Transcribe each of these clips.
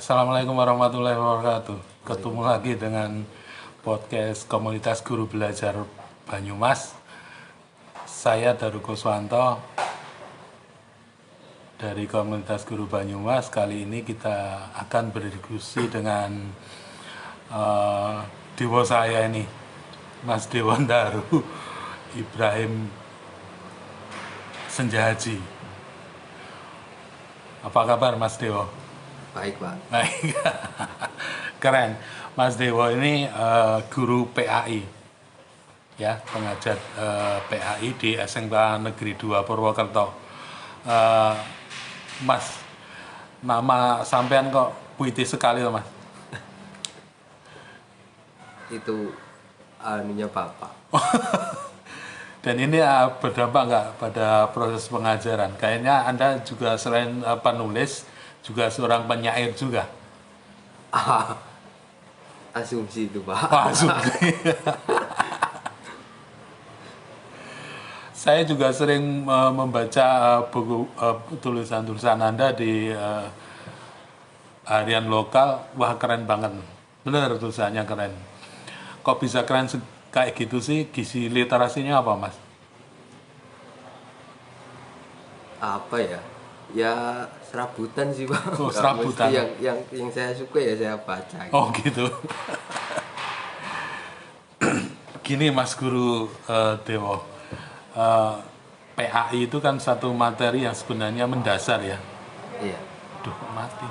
Assalamualaikum warahmatullahi wabarakatuh. Ketemu lagi dengan podcast Komunitas Guru Belajar Banyumas. Saya Daru Kuswanto dari Komunitas Guru Banyumas. Kali ini kita akan berdiskusi dengan dewa saya ini, Mas Dewan Daru Ibrahim Senjahaji. Apa kabar Mas Dewo? Baik, Pak. Baik. Keren. Mas Dewo ini guru PAI. Ya, pengajar PAI di SMK Negeri 2 Purwokerto. Mas, nama sampean kok puitis sekali loh, Mas. Itu anunya Bapak. Dan ini berdampak nggak pada proses pengajaran? Kayaknya Anda juga selain penulis, juga seorang penyair juga. Asumsi itu, Pak. Asumsi. Saya juga sering membaca buku tulisan-tulisan Anda di harian lokal. Wah, keren banget. Bener, tulisannya keren. Kok bisa keren kayak gitu sih? Gizi literasinya apa, Mas? Apa ya? Ya serabutan sih, Pak. Oh, Nggak serabutan. mesti yang saya suka ya saya baca. Oh, gitu. Gini, Mas Guru Dewo. PAI itu kan satu materi yang sebenarnya mendasar ya. Iya. Duh, mati.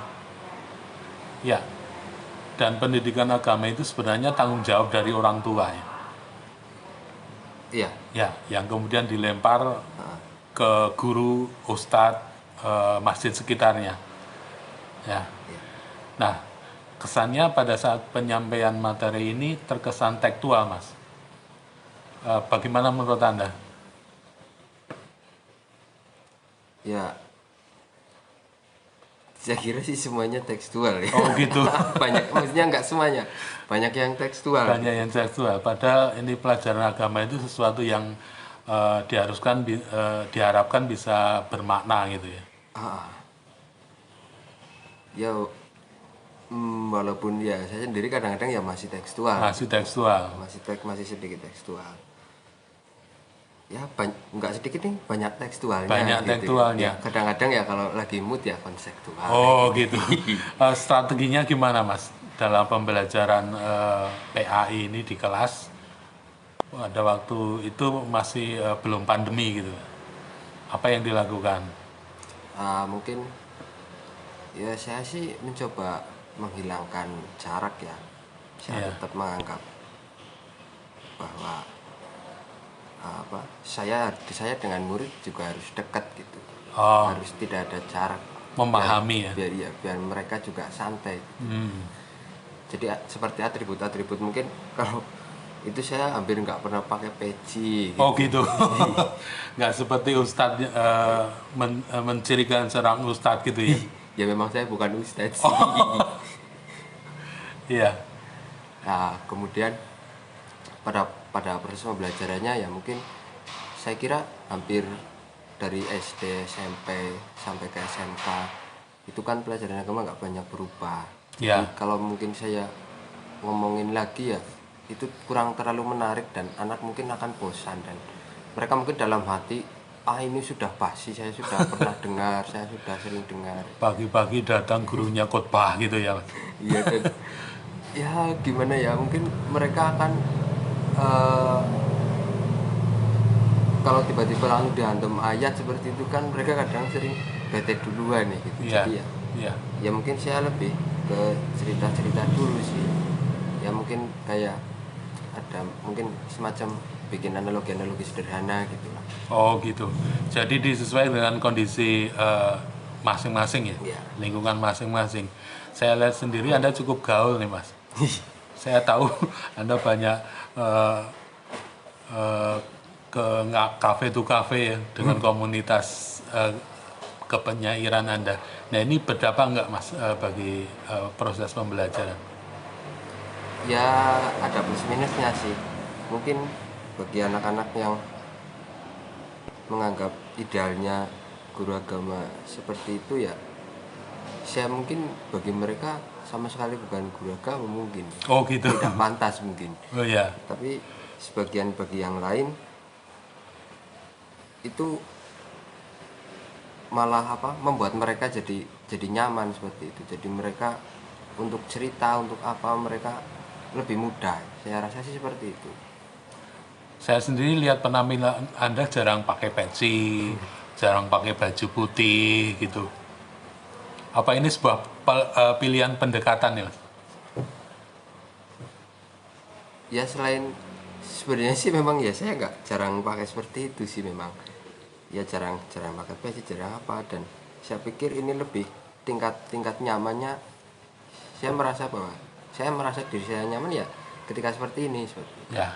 Ya. Dan pendidikan agama itu sebenarnya tanggung jawab dari orang tua ya. Iya. Ya, yang kemudian dilempar ke guru, ustadz, masjid sekitarnya. Ya. Iya. Nah, kesannya pada saat penyampaian materi ini terkesan tekstual, Mas. Bagaimana menurut Anda? Ya. Saya kira sih semuanya tekstual ya. Oh, gitu. Banyak, maksudnya nggak semuanya. Banyak yang tekstual. Banyak yang tekstual. Padahal ini pelajaran agama itu sesuatu yang diharapkan bisa bermakna gitu ya. Ya walaupun ya saya sendiri kadang-kadang ya masih tekstual. Masih tekstual. Masih sedikit tekstual. Ya nggak sedikit nih, banyak tekstualnya. Banyak gitu. tekstualnya. Ya, kadang-kadang ya kalau lagi mood ya konseptual. Oh gitu. Strateginya gimana Mas dalam pembelajaran PAI ini di kelas? Pada waktu itu masih belum pandemi gitu. Apa yang dilakukan? Mungkin ya saya sih mencoba menghilangkan jarak ya. Saya tetap menganggap bahwa saya dengan murid juga harus dekat gitu. Harus tidak ada jarak. Memahami biar mereka juga santai. Jadi seperti atribut-atribut mungkin kalau itu saya hampir nggak pernah pakai peci. Gitu. Oh gitu. Nggak seperti ustadz mencirikan seorang ustadz gitu ya. Ya memang saya bukan ustadz sih. Iya. Nah kemudian pada proses pembelajarannya ya mungkin saya kira hampir dari SD, SMP sampai ke SMK itu kan pelajaran agama nggak banyak berubah. Ya. Jadi kalau mungkin saya ngomongin lagi ya itu kurang terlalu menarik dan anak mungkin akan bosan dan mereka mungkin dalam hati ini sudah pasti, saya sudah pernah dengar, saya sudah sering dengar. Pagi-pagi datang gurunya khotbah gitu ya. Iya dan ya gimana ya mungkin mereka akan kalau tiba-tiba langsung dihantam ayat seperti itu kan mereka kadang sering bete duluan nih gitu. Iya. Jadi ya mungkin saya lebih ke cerita-cerita dulu sih. Ya mungkin kayak ada mungkin semacam bikin analogi-analogi sederhana gitu lah. Oh gitu. Jadi disesuaikan dengan kondisi masing-masing ya, lingkungan masing-masing. Saya lihat sendiri Anda cukup gaul nih Mas. Saya tahu Anda banyak ke kafe to kafe ya, dengan komunitas kepenyairan Anda. Nah ini berdampak nggak Mas bagi proses pembelajaran? Ya ada plus minusnya sih. Mungkin bagi anak-anak yang menganggap idealnya guru agama seperti itu ya saya mungkin bagi mereka sama sekali bukan guru agama mungkin, Oh gitu. tidak pantas mungkin. Oh ya. Tapi sebagian bagi yang lain itu malah membuat mereka jadi nyaman seperti itu. Jadi mereka untuk cerita, untuk apa, mereka lebih mudah. Saya rasa sih seperti itu. Saya sendiri lihat penampilan Anda jarang pakai peci, jarang pakai baju putih gitu. Apa ini sebuah pilihan pendekatan ya, Mas? Ya sebenarnya sih memang ya saya nggak jarang pakai seperti itu sih memang. Ya jarang pakai peci, jarang apa, dan saya pikir ini lebih tingkat nyamannya. Saya merasa diri saya nyaman ya ketika seperti ini. Ya,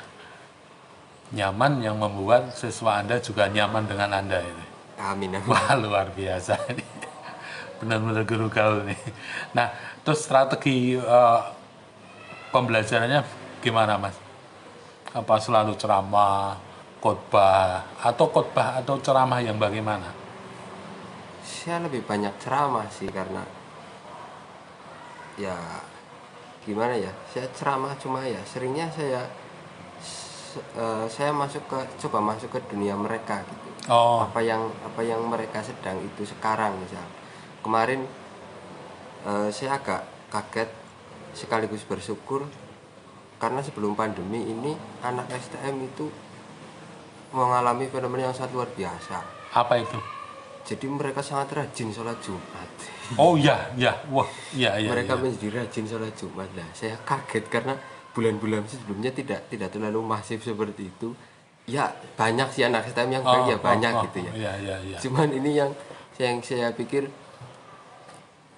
nyaman yang membuat siswa Anda juga nyaman dengan Anda ini. Amin, amin. Wah, luar biasa ini. Benar-benar guru gaul nih. Nah, terus strategi pembelajarannya gimana, Mas? Apa selalu ceramah, khotbah atau ceramah yang bagaimana? Saya lebih banyak ceramah sih, karena ya gimana ya, saya ceramah cuma ya seringnya saya coba masuk ke dunia mereka gitu. Oh, Apa yang mereka sedang itu sekarang. Misal kemarin saya agak kaget sekaligus bersyukur karena sebelum pandemi ini anak STM itu mengalami fenomena yang sangat luar biasa. apa itu? Jadi mereka sangat rajin sholat Jumat. Oh ya, ya, wah, ya, ya, Mereka ya. menjadi rajin sholat Jumat. Nah, saya kaget karena bulan-bulan sebelumnya tidak terlalu masif seperti itu. Ya banyak sih anak STM yang baik, ya banyak gitu ya. Ya, ya, ya. Cuman ini yang saya pikir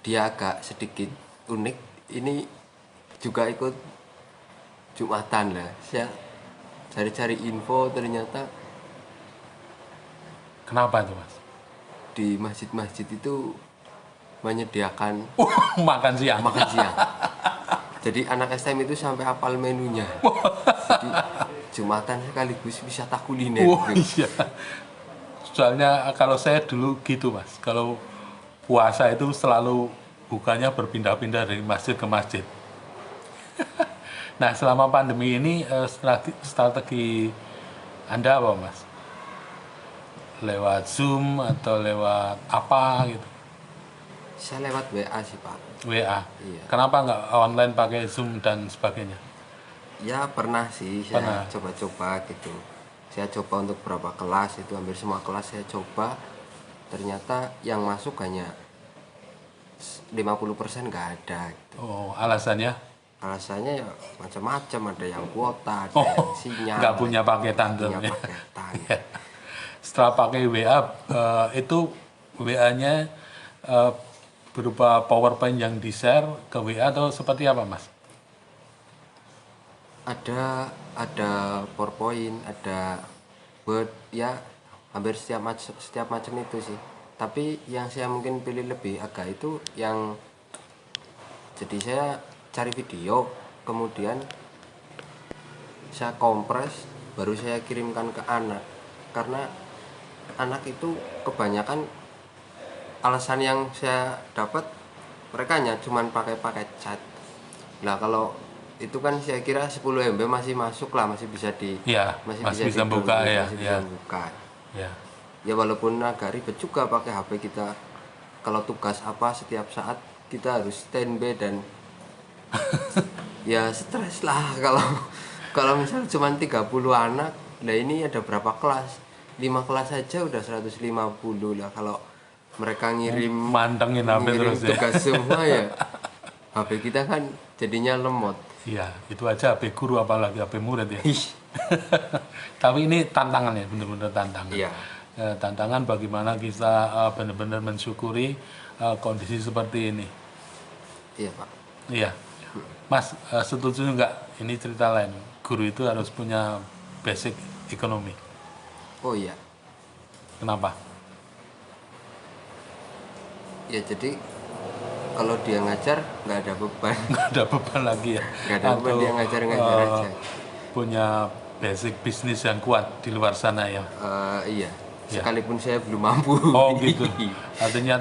dia agak sedikit unik. Ini juga ikut Jumatan lah. Saya cari-cari info, ternyata Kenapa itu, Mas? di masjid-masjid itu menyediakan Makan siang. makan siang. Jadi anak STM itu sampai hafal menunya. Jadi Jumatan sekaligus wisata kuliner. Wah, iya. Soalnya kalau saya dulu gitu, Mas. Kalau puasa itu selalu bukannya berpindah-pindah dari masjid ke masjid. Nah, selama pandemi ini strategi Anda apa, Mas? Lewat Zoom atau lewat apa gitu? Saya lewat WA sih Pak. WA. Iya. Kenapa nggak online pakai Zoom dan sebagainya? Ya pernah sih Pernah. saya coba-coba gitu. Saya coba untuk beberapa kelas, itu hampir semua kelas saya coba. Ternyata yang masuk hanya 50% nggak ada gitu. Oh, alasannya? Alasannya ya macam-macam, ada yang kuota, ada Oh, yang sinyal, nggak punya paketan tuh. punya paketan. Setelah pakai WA, itu WA-nya berupa PowerPoint yang di-share ke WA atau seperti apa, Mas? Ada PowerPoint, ada Word, ya hampir setiap macam itu sih. Tapi yang saya mungkin pilih lebih agak itu yang, jadi saya cari video, kemudian saya kompres, baru saya kirimkan ke anak. Karena anak itu kebanyakan alasan yang saya dapat, mereka hanya cuman pakai chat. Nah kalau itu kan saya kira 10 MB masih masuk lah, masih bisa Ya, masih bisa buka ya. masih Ya, bisa buka. ya. Ya walaupun agak ribet juga pakai HP kita, kalau tugas apa setiap saat kita harus standby, dan ya stres lah kalau misal cuma 30 anak. Nah ini ada berapa kelas, 5 kelas saja udah 150 lah. Kalau mereka Mantengin HP terus ya. tugas semua ya HP kita kan jadinya lemot. Iya, itu aja HP guru apalagi HP murid ya. Ih, Tapi ini tantangan ya, benar-benar tantangan. iya. Tantangan bagaimana kita benar-benar mensyukuri kondisi seperti ini. Iya Pak. Iya. Mas, setuju nggak? Ini cerita lain. Guru itu harus punya basic ekonomi. Oh iya. Kenapa? Ya jadi kalau dia ngajar nggak ada beban. Nggak ada beban lagi ya. Nggak ada beban, dia ngajar eh, aja. punya basic bisnis yang kuat di luar sana ya. Iya. sekalipun saya belum mampu. Oh gitu. Artinya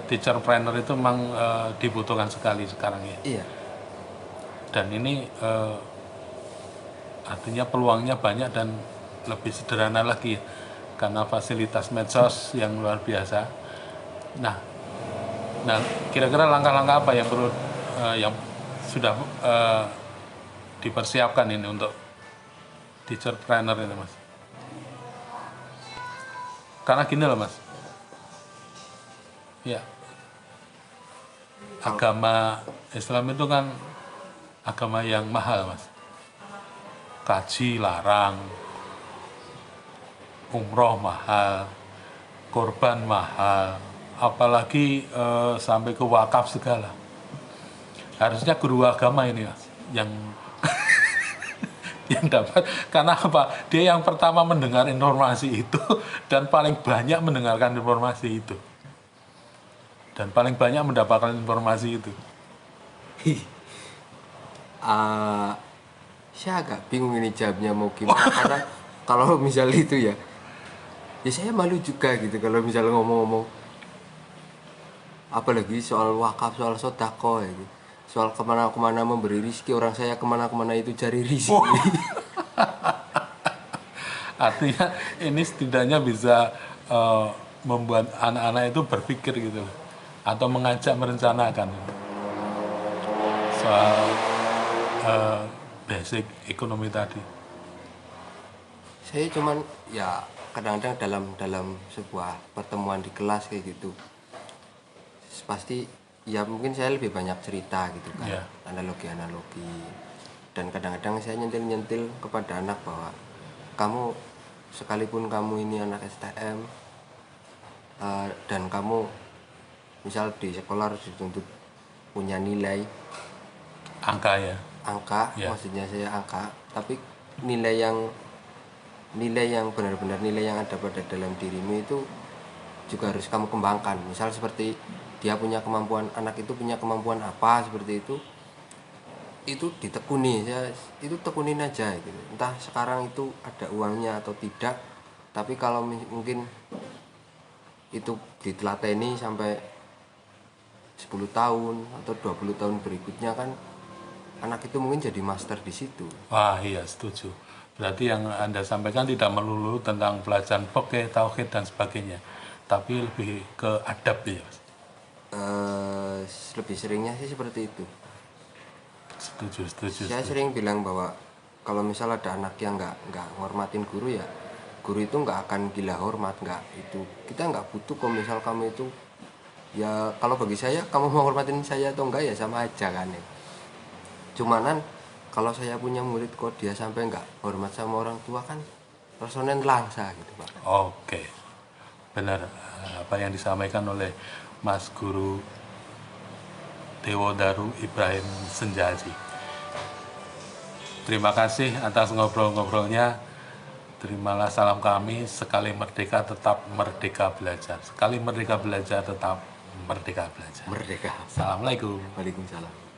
teacher trainer itu memang dibutuhkan sekali sekarang ya. Iya. Dan ini artinya peluangnya banyak dan lebih sederhana lagi ya, karena fasilitas medsos yang luar biasa. Nah, kira-kira langkah-langkah apa yang perlu yang sudah dipersiapkan ini untuk teacher trainer ini, Mas? Karena gini loh, Mas. Ya, agama Islam itu kan agama yang mahal, Mas. Kaji larang, umroh mahal, korban mahal, apalagi sampai ke wakaf segala. Harusnya guru agama ini, Mas, yang yang dapat, karena apa? Dia yang pertama mendengar informasi itu dan paling banyak mendengarkan informasi itu. Dan paling banyak mendapatkan informasi itu. Saya agak bingung ini jawabnya mau gimana. Karena kalau misalnya itu ya saya malu juga gitu kalau misalnya ngomong-ngomong. Apalagi soal wakaf, soal sodako gitu. Soal kemana-kemana memberi rizki, orang saya kemana-kemana itu cari rizki. Artinya ini setidaknya bisa membuat anak-anak itu berpikir gitu, atau mengajak merencanakan soal basic ekonomi tadi. Saya cuman ya kadang-kadang dalam sebuah pertemuan di kelas kayak gitu, pasti ya mungkin saya lebih banyak cerita gitu kan, Yeah. analogi-analogi, dan kadang-kadang saya nyentil-nyentil kepada anak bahwa kamu sekalipun kamu ini anak STM dan kamu misal di sekolah harus dituntut punya nilai Angka ya. Yeah. Maksudnya saya angka, tapi nilai yang benar-benar nilai yang ada pada dalam dirimu itu juga harus kamu kembangkan. Misal seperti dia punya kemampuan, anak itu punya kemampuan apa seperti itu ditekuni, itu tekunin aja gitu. Entah sekarang itu ada uangnya atau tidak, tapi kalau mungkin itu ditelateni sampai 10 tahun atau 20 tahun berikutnya kan anak itu mungkin jadi master di situ. Wah iya, setuju. Berarti yang Anda sampaikan tidak melulu tentang pelajaran fikih, tauhid dan sebagainya, tapi lebih ke adab ya, Mas. Lebih seringnya sih seperti itu. Setuju. Saya sering bilang bahwa kalau misal ada anak yang nggak ngormatin guru, ya guru itu nggak akan gila hormat, kita nggak butuh. Kalau misal kamu itu ya, kalau bagi saya kamu mau hormatin saya atau enggak ya sama aja kan ya. Cumanan kalau saya punya murid kok dia sampai nggak hormat sama orang tua kan rasanya langsa gitu Pak. Oke, benar apa yang disampaikan oleh Mas Guru Dewo Daru Ibrahim Senjaji. Terima kasih atas ngobrol-ngobrolnya. Terimalah salam kami, sekali merdeka tetap merdeka belajar. Sekali merdeka belajar tetap merdeka belajar. Merdeka. Assalamualaikum. Waalaikumsalam.